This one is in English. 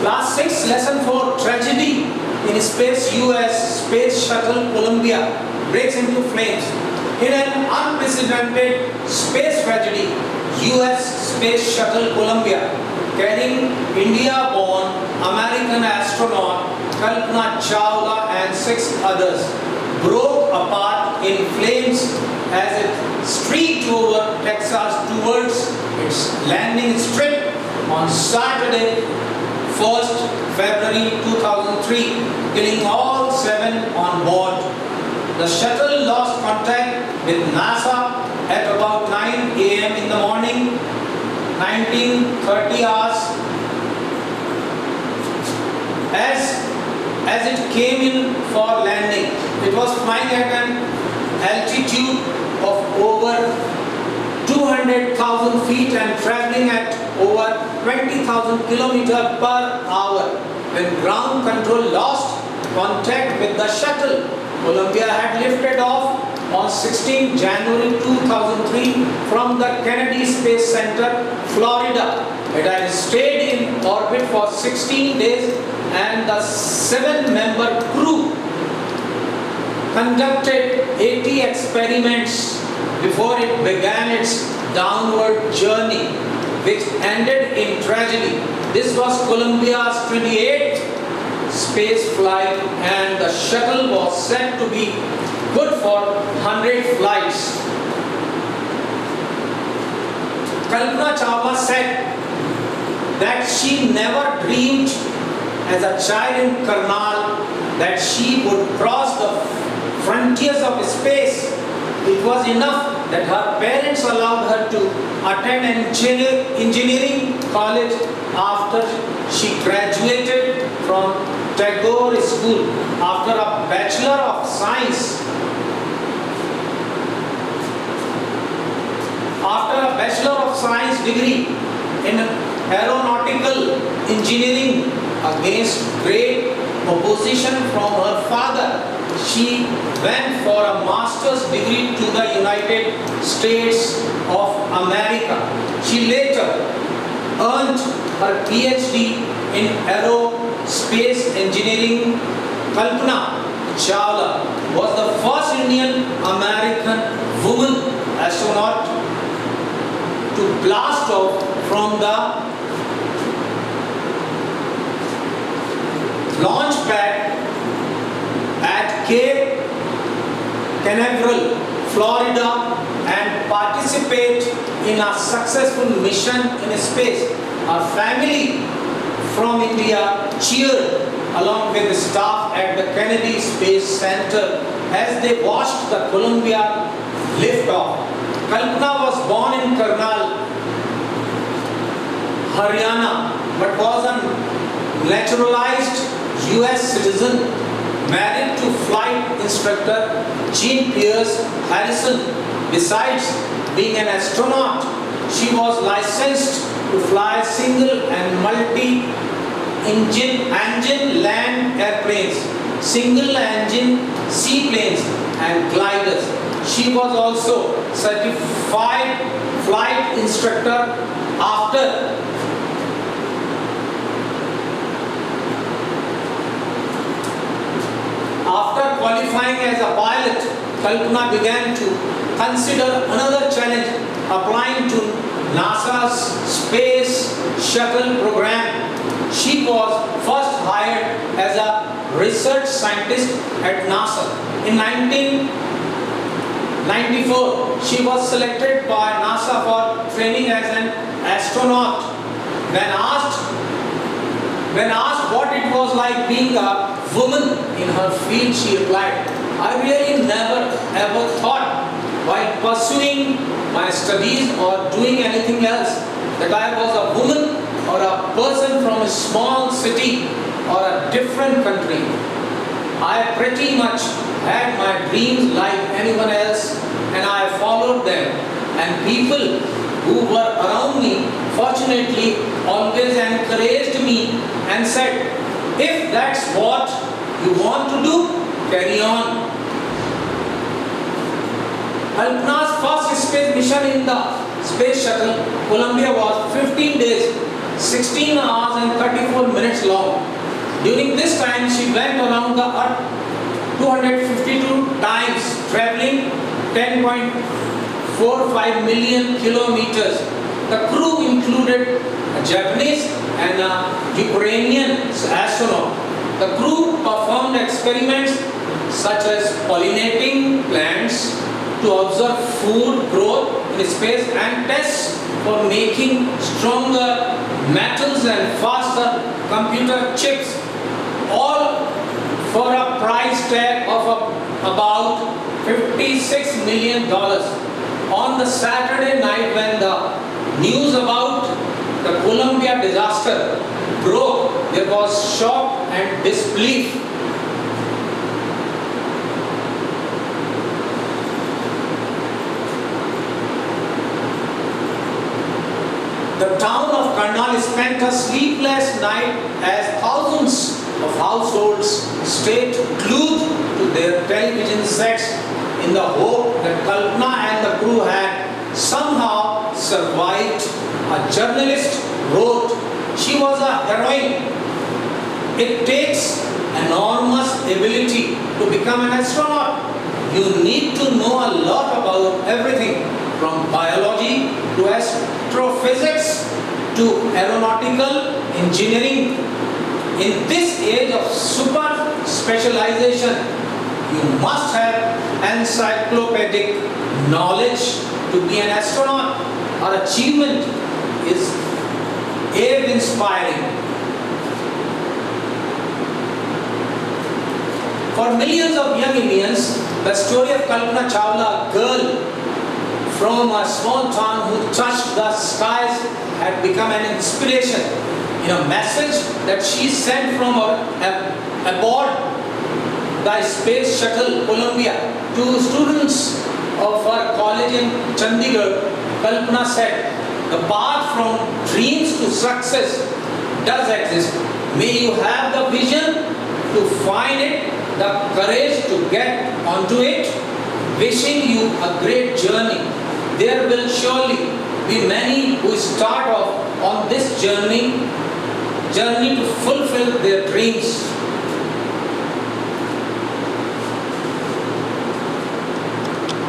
Class 6, lesson 4, tragedy in space. US space shuttle Columbia breaks into flames. In an unprecedented space tragedy, US space shuttle Columbia, carrying India-born American astronaut Kalpana Chawla and 6 others, broke apart in flames as it streaked over Texas towards its landing strip on Saturday, 1st February 2003, killing all 7 on board. The shuttle lost contact with NASA at about 9 a.m. in the morning, 19:30 hours. As it came in for landing, it was flying at an altitude of over 200,000 feet and traveling at over 20,000 kilometers per hour when ground control lost contact with the shuttle. Columbia had lifted off on 16 January 2003 from the Kennedy Space Center, Florida. It had stayed in orbit for 16 days and the 7-member crew conducted 80 experiments before it began its downward journey, which ended in tragedy. This was Columbia's 28th space flight, and the shuttle was said to be good for 100 flights. Kalpana Chawla said that she never dreamed as a child in Karnal that she would cross the frontiers of space. It was enough that her parents allowed her to attend an engineering college after she graduated from Tagore School after a Bachelor of Science. After a Bachelor of Science degree in aeronautical engineering against great opposition from her father, she went for a master's degree to the United States of America. She later earned her PhD in aerospace engineering. Kalpana Chawla was the first Indian American woman astronaut to blast off from the launch pad at Cape Canaveral, Florida, and participate in a successful mission in space. Her family from India cheered along with the staff at the Kennedy Space Center as they watched the Columbia lift off. Kalpana was born in Karnal, Haryana, but was a naturalized US citizen, married to flight instructor Jean Pierce Harrison. Besides being an astronaut, she was licensed to fly single and multi-engine land airplanes, single engine seaplanes and gliders. She was also certified flight instructor after qualifying as a pilot. Kalpana began to consider another challenge, applying to NASA's Space Shuttle program. She was first hired as a research scientist at NASA. In 1994, she was selected by NASA for training as an astronaut. When asked what it was like being a woman in her field, she replied, "I really never ever thought while pursuing my studies or doing anything else that I was a woman or a person from a small city or a different country. I pretty much had my dreams like anyone else and I followed them, and people who were around me fortunately always encouraged me and said, if that's what you want to do, carry on." Kalpana's first space mission in the Space Shuttle Columbia was 15 days, 16 hours and 34 minutes minutes long. During this time, she went around the earth 252 times, traveling 10.45 million kilometers. The crew included a Japanese and a Ukrainian astronaut. The crew performed experiments such as pollinating plants to observe food growth in space and tests for making stronger metals and faster computer chips, all for a price tag of about $56 million. On the Saturday night when the news about the Columbia disaster broke, there was shock and disbelief. The town of Karnal spent a sleepless night as thousands of households stayed glued to their television sets in the hope that Kalpana and the crew had somehow survived. A journalist wrote, "She was a heroine. It takes enormous ability to become an astronaut. You need to know a lot about everything from biology to astrophysics to aeronautical engineering. In this age of super specialization, you must have encyclopedic knowledge to be an astronaut. Her achievement is awe-inspiring." For millions of young Indians, the story of Kalpana Chawla, a girl from a small town who touched the skies, had become an inspiration in a message that she sent from aboard the space shuttle Columbia to students of her college in Chandigarh. Kalpana said, "The path from dreams to success does exist. May you have the vision to find it, the courage to get onto it. Wishing you a great journey. There will surely be many who start off on this journey to fulfill their dreams."